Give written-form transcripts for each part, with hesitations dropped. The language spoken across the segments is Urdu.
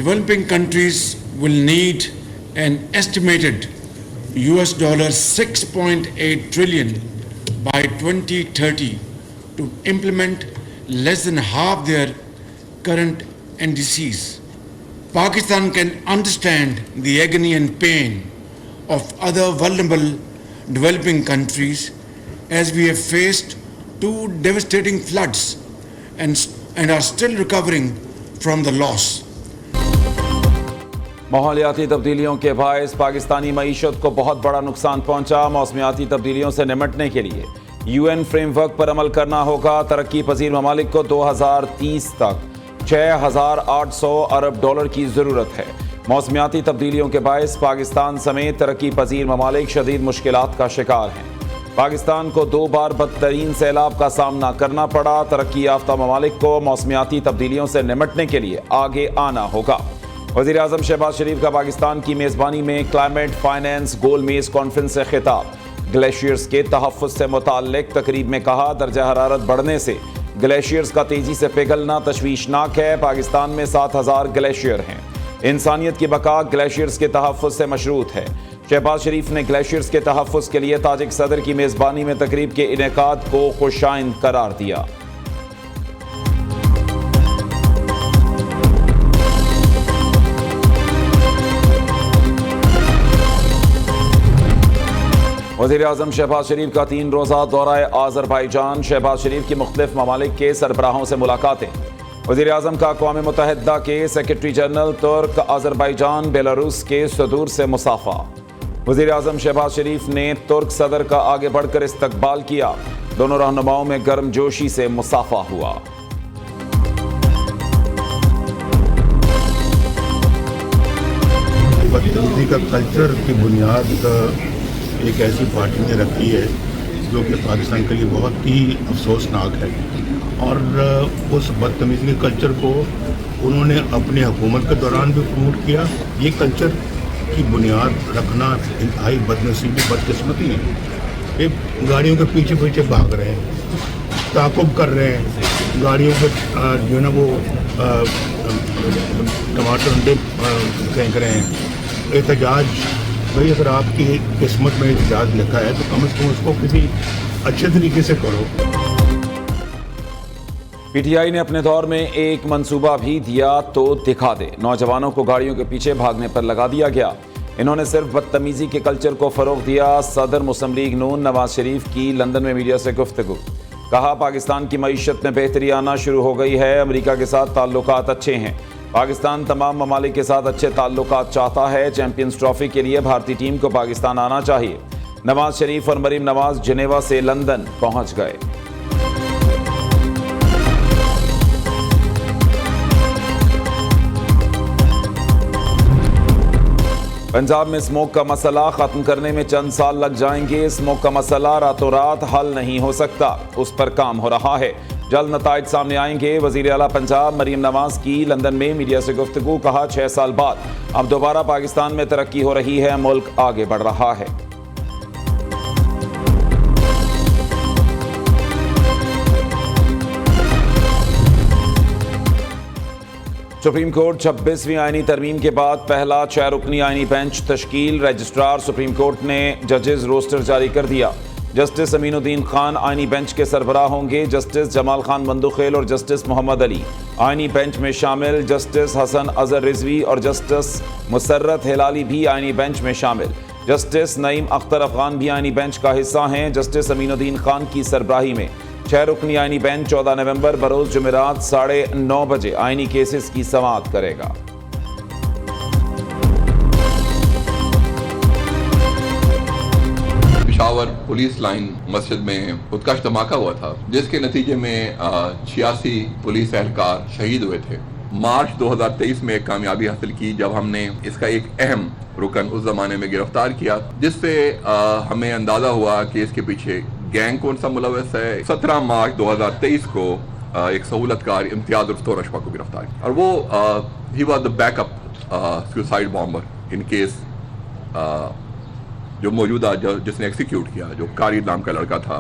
developing countries will need an estimated $6.8 trillion by 2030 to implement less than half their current NDCs. Pakistan can understand the agony and pain of other vulnerable developing countries as we have faced two devastating floods and are still recovering from the loss. ماحولیاتی تبدیلیوں کے باعث پاکستانی معیشت کو بہت بڑا نقصان پہنچا. موسمیاتی تبدیلیوں سے نمٹنے کے لیے UN فریم ورک پر عمل کرنا ہوگا. ترقی پذیر ممالک کو 2030 تک $6,800 ارب کی ضرورت ہے. موسمیاتی تبدیلیوں کے باعث پاکستان سمیت ترقی پذیر ممالک شدید مشکلات کا شکار ہیں. پاکستان کو 2 بار بدترین سیلاب کا سامنا کرنا پڑا. ترقی یافتہ ممالک کو موسمیاتی تبدیلیوں سے نمٹنے کے لیے آگے آنا ہوگا. وزیر اعظم شہباز شریف کا پاکستان کی میزبانی میں کلائمیٹ فائنانس گول میز کانفرنس سے خطاب. گلیشیئرز کے تحفظ سے متعلق تقریب میں کہا درجہ حرارت بڑھنے سے گلیشیئرز کا تیزی سے پگھلنا تشویشناک ہے. پاکستان میں 7,000 گلیشیئر ہیں. انسانیت کی بقا گلیشیئرز کے تحفظ سے مشروط ہے. شہباز شریف نے گلیشیئرز کے تحفظ کے لیے تاجک صدر کی میزبانی میں تقریب کے انعقاد کو خوشائند قرار دیا. وزیر اعظم شہباز شریف کا 3 روزہ دورہ آذربائیجان. شہباز شریف کی مختلف ممالک کے سربراہوں سے ملاقاتیں. وزیر اعظم کا اقوام متحدہ کے سیکرٹری جنرل ترک آذربائیجان بیلاروس کے صدور سے مصافحہ. وزیر اعظم شہباز شریف نے ترک صدر کا آگے بڑھ کر استقبال کیا. دونوں رہنماؤں میں گرم جوشی سے مصافحہ ہوا. بدتمیزی کا کلچر کی بنیاد ایک ایسی پارٹی نے رکھی ہے جو کہ پاکستان کے لیے بہت ہی افسوسناک ہے. اور اس بدتمیزی کے کلچر کو انہوں نے اپنی حکومت کے دوران بھی پروموٹ کیا. یہ کلچر کی بنیاد رکھنا انتہائی بدنصیبی بدقسمتی ہے. یہ گاڑیوں کے پیچھے پیچھے بھاگ رہے ہیں, تعاقب کر رہے ہیں, گاڑیوں پہ جو ہے نا وہ ٹماٹر انڈے پھینک رہے ہیں. احتجاج بھائی اگر آپ کی قسمت میں احتجاج لکھا ہے تو کم از کم اس کو کسی اچھے طریقے سے کرو. پی ٹی آئی نے اپنے دور میں ایک منصوبہ بھی دیا تو دکھا دے. نوجوانوں کو گاڑیوں کے پیچھے بھاگنے پر لگا دیا گیا. انہوں نے صرف بدتمیزی کے کلچر کو فروغ دیا. صدر مسلم لیگ نون نواز شریف کی لندن میں میڈیا سے گفتگو. کہا پاکستان کی معیشت میں بہتری آنا شروع ہو گئی ہے. امریکہ کے ساتھ تعلقات اچھے ہیں. پاکستان تمام ممالک کے ساتھ اچھے تعلقات چاہتا ہے. چیمپئنز ٹرافی کے لیے بھارتی ٹیم کو پاکستان آنا چاہیے. نواز شریف اور مریم نواز جنیوا سے لندن پہنچ گئے. پنجاب میں اسموک کا مسئلہ ختم کرنے میں چند سال لگ جائیں گے. اسموک کا مسئلہ راتوں رات حل نہیں ہو سکتا, اس پر کام ہو رہا ہے. جلد نتائج سامنے آئیں گے. وزیر اعلیٰ پنجاب مریم نواز کی لندن میں میڈیا سے گفتگو. کہا 6 سال بعد اب دوبارہ پاکستان میں ترقی ہو رہی ہے, ملک آگے بڑھ رہا ہے. سپریم کورٹ 26ویں آئینی ترمیم کے بعد پہلا 6 رکنی آئینی بینچ تشکیل. رجسٹرار سپریم کورٹ نے ججز روسٹر جاری کر دیا. جسٹس امین الدین خان آئینی بینچ کے سربراہ ہوں گے. جسٹس جمال خان بندوخیل اور جسٹس محمد علی آئینی بینچ میں شامل. جسٹس حسن اظہر رضوی اور جسٹس مسرت ہلالی بھی آئینی بینچ میں شامل. جسٹس نعیم اختر افغان بھی آئینی بینچ کا حصہ ہیں. جسٹس امین الدین خان کی سربراہی میں 6 رکنی آئینی بینچ 14 نومبر بروز جمعرات 9:30 بجے آئینی کیسز کی سماعت کرے گا. پشاور پولیس لائن مسجد میں خودکش دھماکہ ہوا تھا جس کے نتیجے میں 86 پولیس اہلکار شہید ہوئے تھے. مارچ 2023 میں ایک کامیابی حاصل کی جب ہم نے اس کا ایک اہم رکن اس زمانے میں گرفتار کیا, جس سے ہمیں اندازہ ہوا کہ اس کے پیچھے گینگ کون سا ملوث ہے. 17 مارچ 2023 کو ایک سہولت کار امتیاز عرف رشوہ کو گرفتار کیا اور وہ he was the back up suicide bomber in case جو موجودہ جس نے ایکسیکیوٹ کیا, جو کاری نام کا لڑکا تھا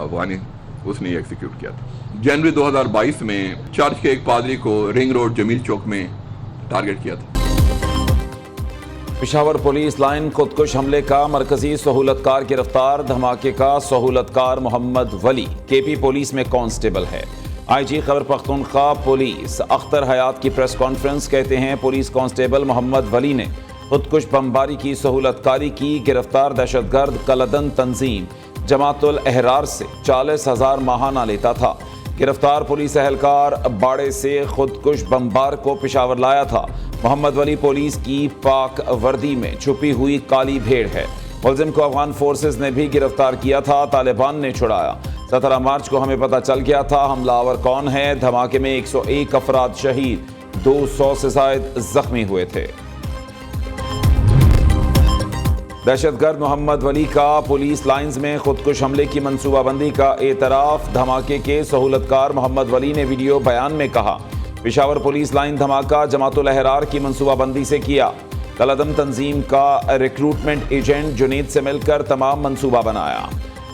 اس نے ایکسیکیوٹ کیا تھا. جنوری 2022 میں چرچ کے ایک پادری کو رنگ روڈ جمیل چوک میں ٹارگٹ کیا تھا. پشاور پولیس لائن خودکش حملے کا مرکزی سہولتکار گرفتار، دھماکے کا سہولتکار محمد ولی کے پی پولیس میں کانسٹیبل ہے۔ آئی جی خیبر پختونخوا پولیس اختر حیات کی پریس کانفرنس، کہتے ہیں پولیس کانسٹیبل محمد ولی نے خودکش بمباری کی سہولتکاری کی۔ گرفتار دہشت گرد کلدن تنظیم جماعت الاحرار سے 40,000 ماہانہ لیتا تھا۔ گرفتار پولیس اہلکار باڑے سے خودکش بمبار کو پشاور لایا تھا۔ محمد ولی پولیس کی پاک وردی میں چھپی ہوئی کالی بھیڑ ہے۔ ملزم کو افغان فورسز نے بھی گرفتار کیا تھا، طالبان نے چھڑایا۔ 17 مارچ کو ہمیں پتہ چل گیا تھا حملہ آور کون ہے۔ دھماکے میں 101 افراد شہید، 200 سے زائد زخمی ہوئے تھے۔ دہشت گرد محمد ولی کا پولیس لائنز میں خودکش حملے کی منصوبہ بندی کا اعتراف۔ دھماکے کے سہولتکار محمد ولی نے ویڈیو بیان میں کہا، پشاور پولیس لائن دھماکہ جماعت الاحرار کی منصوبہ بندی سے کیا۔ کلدم تنظیم کا ریکروٹمنٹ ایجنٹ جنید سے مل کر تمام منصوبہ بنایا۔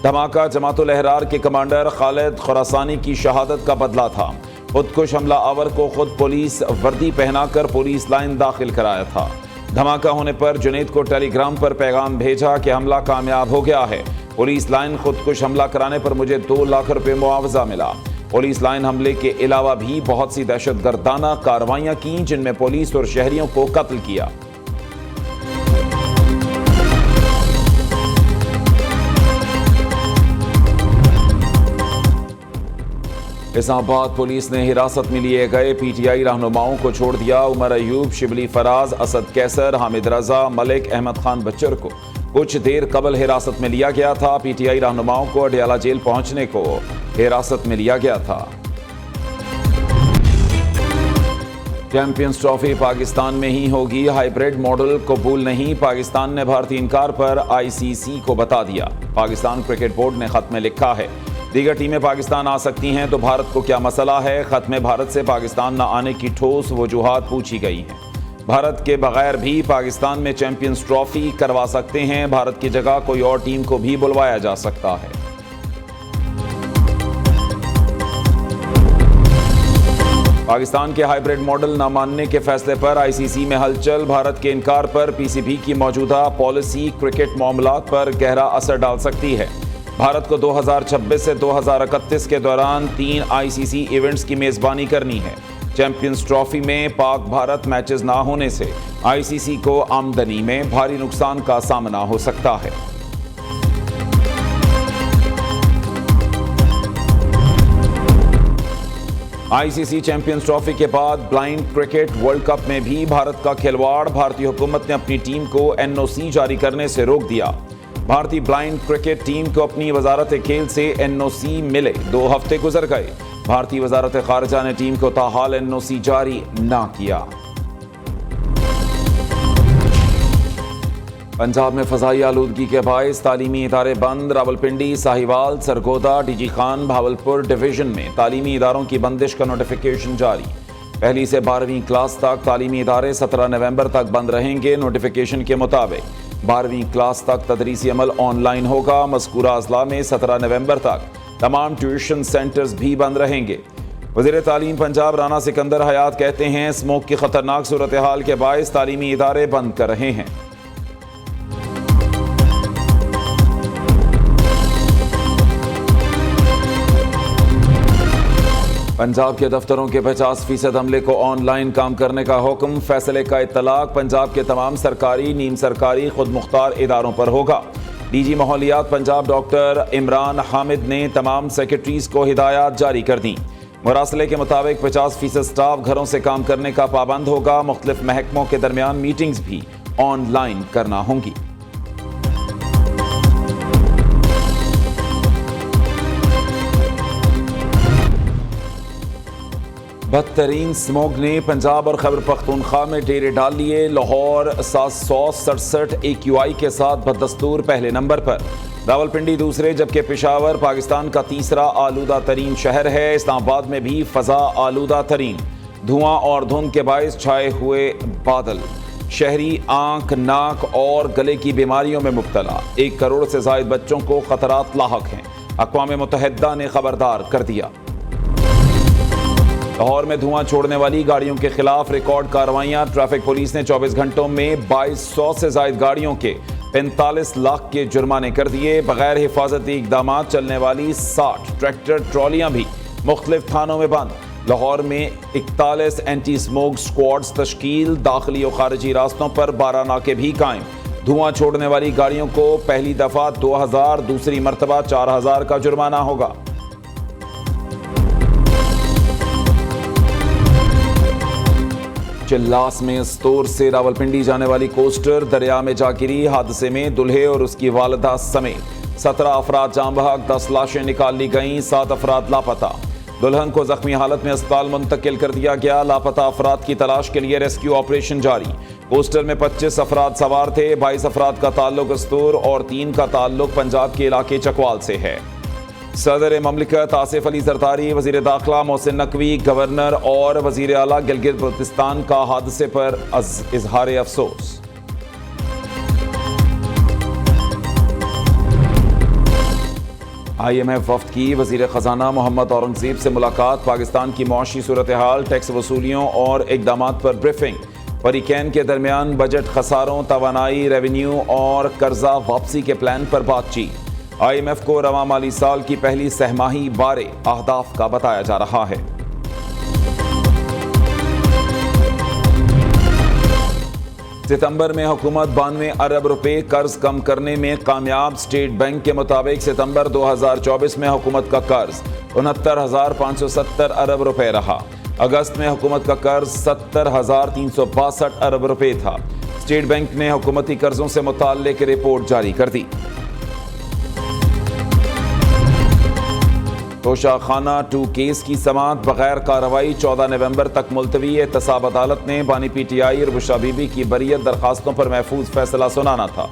دھماکہ جماعت الاحرار کے کمانڈر خالد خراسانی کی شہادت کا بدلہ تھا۔ خودکش حملہ آور کو خود پولیس وردی پہنا کر پولیس لائن داخل کرایا تھا۔ دھماکہ ہونے پر جنید کو ٹیلی گرام پر پیغام بھیجا کہ حملہ کامیاب ہو گیا ہے۔ پولیس لائن خودکش حملہ کرانے پر مجھے 2 لاکھ روپے معاوضہ ملا۔ پولیس لائن حملے کے علاوہ بھی بہت سی دہشت گردانہ کارروائیاں کیں جن میں پولیس اور شہریوں کو قتل کیا۔ اسلام آباد پولیس نے حراست میں لیے گئے پی ٹی آئی رہنماؤں کو چھوڑ دیا۔ عمر ایوب، شبلی فراز، اسد کیسر، حامد رضا، ملک احمد خان بچر کو کچھ دیر قبل حراست میں لیا گیا تھا۔ پی ٹی آئی رہنماؤں کو اڈیالہ جیل پہنچنے کو حراست میں لیا گیا تھا۔ چیمپئنز ٹرافی پاکستان میں ہی ہوگی، ہائیبریڈ ماڈل قبول نہیں، پاکستان نے بھارتی انکار پر آئی سی سی کو بتا دیا۔ پاکستان کرکٹ بورڈ نے خط میں لکھا ہے، دیگر ٹیمیں پاکستان آ سکتی ہیں تو بھارت کو کیا مسئلہ ہے۔ خط میں بھارت سے پاکستان نہ آنے کی ٹھوس وجوہات پوچھی گئی ہیں۔ بھارت کے بغیر بھی پاکستان میں چیمپئنز ٹرافی کروا سکتے ہیں، بھارت کی جگہ کوئی اور ٹیم کو بھی بلوایا جا سکتا ہے۔ پاکستان کے ہائیبریڈ ماڈل نہ ماننے کے فیصلے پر آئی سی سی میں ہلچل، بھارت کے انکار پر پی سی بی کی موجودہ پالیسی کرکٹ معاملات پر گہرا اثر ڈال سکتی ہے۔ بھارت کو 2026 سے 2031 کے دوران 3 آئی سی سی ایونٹس کی میزبانی کرنی ہے۔ چیمپئنز ٹرافی میں پاک بھارت میچز نہ ہونے سے آئی سی سی کو آمدنی میں بھاری نقصان کا سامنا ہو سکتا ہے۔ آئی سی سی چیمپئنز ٹرافی کے بعد بلائنڈ کرکٹ ورلڈ کپ میں بھی بھارت کا کھلواڑ، بھارتی حکومت نے اپنی ٹیم کو این او سی جاری کرنے سے روک دیا۔ بھارتی بلائنڈ کرکٹ ٹیم کو اپنی وزارت کھیل سے این او سی ملے 2 ہفتے گزر گئے۔ بھارتی وزارت خارجہ نے ٹیم کو تاحال این او سی جاری نہ کیا۔ پنجاب میں فضائی آلودگی کے باعث تعلیمی ادارے بند، Rawalpindi, Sahiwal, Sargodha, D G Khan, Bahawalpur division میں تعلیمی اداروں کی بندش کا نوٹیفیکیشن جاری۔ 1 سے 12ویں کلاس تک تعلیمی ادارے 17 نومبر تک بند رہیں گے۔ نوٹیفیکیشن کے مطابق 12ویں کلاس تک تدریسی عمل آن لائن ہوگا۔ مذکورہ اضلاع میں 17 نومبر تک تمام ٹیوشن سینٹرز بھی بند رہیں گے۔ وزیر تعلیم پنجاب رانا سکندر حیات کہتے ہیں، اسموک کی خطرناک صورتحال کے باعث تعلیمی ادارے بند کر رہے ہیں۔ پنجاب کے دفتروں کے 50% عملے کو آن لائن کام کرنے کا حکم، فیصلے کا اطلاق پنجاب کے تمام سرکاری، نیم سرکاری، خود مختار اداروں پر ہوگا۔ ڈی جی ماحولیات پنجاب ڈاکٹر عمران حامد نے تمام سیکرٹریز کو ہدایات جاری کر دیں۔ مراسلے کے مطابق 50% سٹاف گھروں سے کام کرنے کا پابند ہوگا۔ مختلف محکموں کے درمیان میٹنگز بھی آن لائن کرنا ہوں گی۔ بدترین اسموگ نے پنجاب اور خیبر پختونخوا میں ڈیرے ڈال لیے۔ لاہور 767 AQI کے ساتھ بدستور پہلے نمبر پر، راولپنڈی دوسرے، جبکہ پشاور پاکستان کا تیسرا آلودہ ترین شہر ہے۔ اسلام آباد میں بھی فضا آلودہ ترین، دھواں اور دھند کے باعث چھائے ہوئے بادل، شہری آنکھ، ناک اور گلے کی بیماریوں میں مبتلا، 1 کروڑ سے زائد بچوں کو خطرات لاحق ہیں، اقوام متحدہ نے خبردار کر دیا۔ لاہور میں دھواں چھوڑنے والی گاڑیوں کے خلاف ریکارڈ کارروائیاں. ٹریفک پولیس نے 24 گھنٹوں میں 2200 سے زائد گاڑیوں کے 45 لاکھ کے جرمانے کر دیے. بغیر حفاظتی اقدامات چلنے والی 60 ٹریکٹر ٹرالیاں بھی مختلف تھانوں میں بند. لاہور میں 41 اینٹی اسموک سکواڈز تشکیل. داخلی و خارجی راستوں پر 12 ناکے بھی قائم. دھواں چھوڑنے والی گاڑیوں کو پہلی دفعہ 2000، دوسری مرتبہ 4000 کا جرمانہ ہوگا. چلاس میں استور سے راولپنڈی جانے والی کوسٹر دریا میں جا گری. حادثے میں دلہے اور اس کی والدہ سمیت 17 افراد جاں بحق. 10 لاشیں نکال لی گئیں. 7 افراد لاپتہ. دلہن کو زخمی حالت میں اسپتال منتقل کر دیا گیا. لاپتہ افراد کی تلاش کے لیے ریسکیو آپریشن جاری. کوسٹر میں 25 افراد سوار تھے. 22 افراد کا تعلق استور اور 3 کا تعلق پنجاب کے علاقے چکوال سے ہے. صدر مملکت آصف علی زرداری، وزیر داخلہ محسن نقوی، گورنر اور وزیر اعلیٰ گلگت بلتستان کا حادثے پر اظہار افسوس. IMF وفد کی وزیر خزانہ محمد اورنگزیب سے ملاقات. پاکستان کی معاشی صورتحال، ٹیکس وصولیوں اور اقدامات پر بریفنگ. فریقین کے درمیان بجٹ خساروں، توانائی، ریونیو اور قرضہ واپسی کے پلان پر بات چیت. IMF کو رواں مالی سال کی پہلی سہ ماہی بارے اہداف کا بتایا جا رہا ہے. ستمبر میں حکومت 92 ارب روپے قرض کم کرنے میں کامیاب. اسٹیٹ بینک کے مطابق ستمبر 2024 میں حکومت کا قرض 69,570 ارب روپے رہا. اگست میں حکومت کا قرض 70,362 ارب روپے تھا. اسٹیٹ بینک نے حکومتی قرضوں سے متعلق رپورٹ جاری کر دی. توشہ خانہ 2 کیس کی سماعت بغیر کارروائی 14 نومبر تک ملتوی. احتساب عدالت نے بانی PTI اور بشرا بی بی کی بریت درخواستوں پر محفوظ فیصلہ سنانا تھا.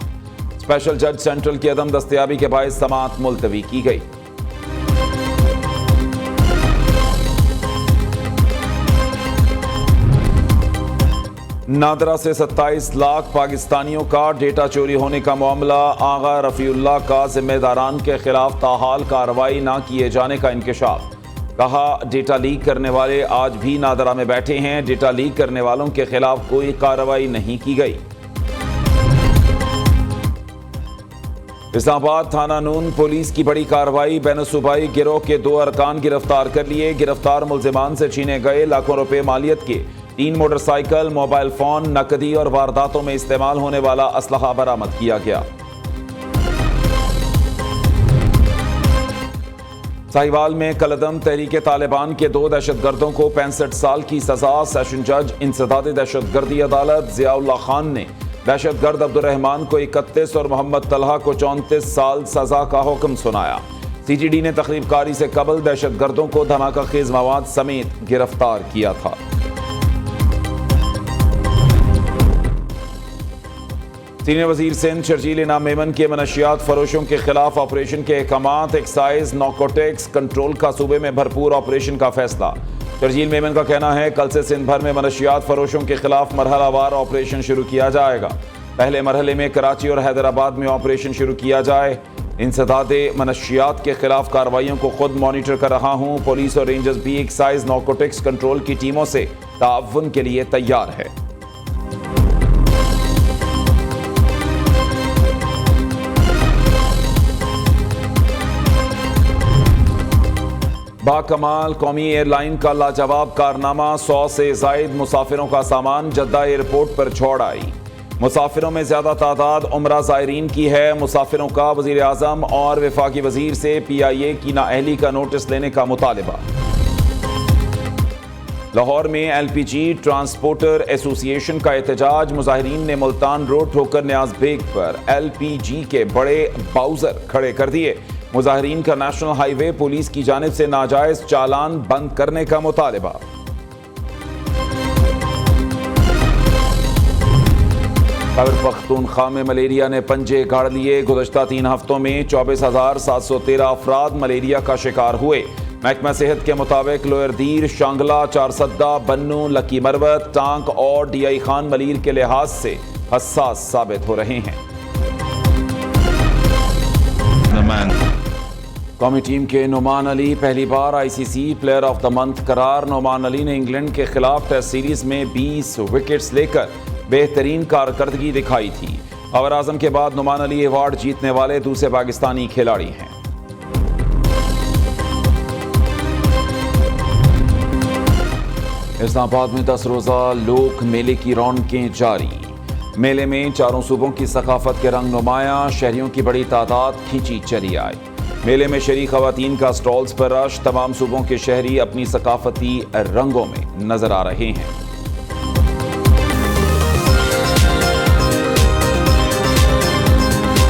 اسپیشل جج سینٹرل کی عدم دستیابی کے باعث سماعت ملتوی کی گئی. نادرا سے 27 لاکھ پاکستانیوں کا ڈیٹا چوری ہونے کا معاملہ. آغا رفیع اللہ کا ذمہ داران کے خلاف تاحال کارروائی نہ کیے جانے کا انکشاف. کہا ڈیٹا لیک کرنے والے آج بھی نادرا میں بیٹھے ہیں. ڈیٹا لیک کرنے والوں کے خلاف کوئی کارروائی نہیں کی گئی. اسلام آباد تھانہ نون پولیس کی بڑی کارروائی. بین الصوبائی گروہ کے 2 ارکان گرفتار کر لیے. گرفتار ملزمان سے چھینے گئے لاکھوں روپے مالیت کے 3 موٹر سائیکل، موبائل فون، نقدی اور وارداتوں میں استعمال ہونے والا اسلحہ برآمد کیا گیا. ساہیوال میں کالعدم تحریک طالبان کے 2 دہشت گردوں کو 65 سال کی سزا. سیشن جج انسداد دہشت گردی عدالت ضیاء اللہ خان نے دہشت گرد عبدالرحمان کو 31 اور محمد طلحہ کو 34 سال سزا کا حکم سنایا. CGD نے تخریب کاری سے قبل دہشت گردوں کو دھماکہ خیز مواد سمیت گرفتار کیا تھا. سینئر وزیر سندھ شرجیل انعام میمن کے منشیات فروشوں کے خلاف آپریشن کے احکامات. ایکسائز نارکوٹکس کنٹرول کا صوبے میں بھرپور آپریشن کا فیصلہ. شرجیل میمن کا کہنا ہے کل سے سندھ بھر میں منشیات فروشوں کے خلاف مرحلہ وار آپریشن شروع کیا جائے گا. پہلے مرحلے میں کراچی اور حیدرآباد میں آپریشن شروع کیا جائے. انسداد منشیات کے خلاف کارروائیوں کو خود مانیٹر کر رہا ہوں. پولیس اور رینجرز بھی ایکسائز نارکوٹکس کنٹرول کی ٹیموں سے تعاون کے لیے تیار ہے. باکمال قومی ایئر لائن کا لاجواب کارنامہ. 100 سے زائد مسافروں کا سامان جدہ ایئرپورٹ پر چھوڑ آئی. مسافروں میں زیادہ تعداد عمرہ زائرین کی ہے. مسافروں کا وزیر اعظم اور وفاقی وزیر سے PIA کی نااہلی کا نوٹس لینے کا مطالبہ. لاہور میں LPG ٹرانسپورٹر ایسوسی ایشن کا احتجاج. مظاہرین نے ملتان روڈ ٹھوکر نیاز بیگ پر LPG کے بڑے باؤزر کھڑے کر دیے. مظاہرین کا نیشنل ہائی وے پولیس کی جانب سے ناجائز چالان بند کرنے کا مطالبہ. خیبر پختونخوا میں ملیریا نے پنجے گاڑ لیے. گزشتہ 3 ہفتوں میں 24,713 افراد ملیریا کا شکار ہوئے. محکمہ صحت کے مطابق لوئر دیر، شانگلہ، چارسدہ، بنو، لکی مروت، ٹانک اور DI خان ملیر کے لحاظ سے حساس ثابت ہو رہے ہیں. قومی ٹیم کے نعمان علی پہلی بار آئی سی C player of the month قرار. نعمان علی نے انگلینڈ کے خلاف ٹیسٹ سیریز میں 20 وکٹس لے کر بہترین کارکردگی دکھائی تھی. بابر اعظم کے بعد نعمان علی ایوارڈ جیتنے والے دوسرے پاکستانی کھلاڑی ہیں. اسلام آباد میں 10 روزہ لوک میلے کی رونقیں جاری. میلے میں چاروں صوبوں کی ثقافت کے رنگ نمایاں. شہریوں کی بڑی تعداد کھینچی چلی آئی. میلے میں شہری خواتین کا سٹالز پر رش. تمام صوبوں کے شہری اپنی ثقافتی رنگوں میں نظر آ رہے ہیں.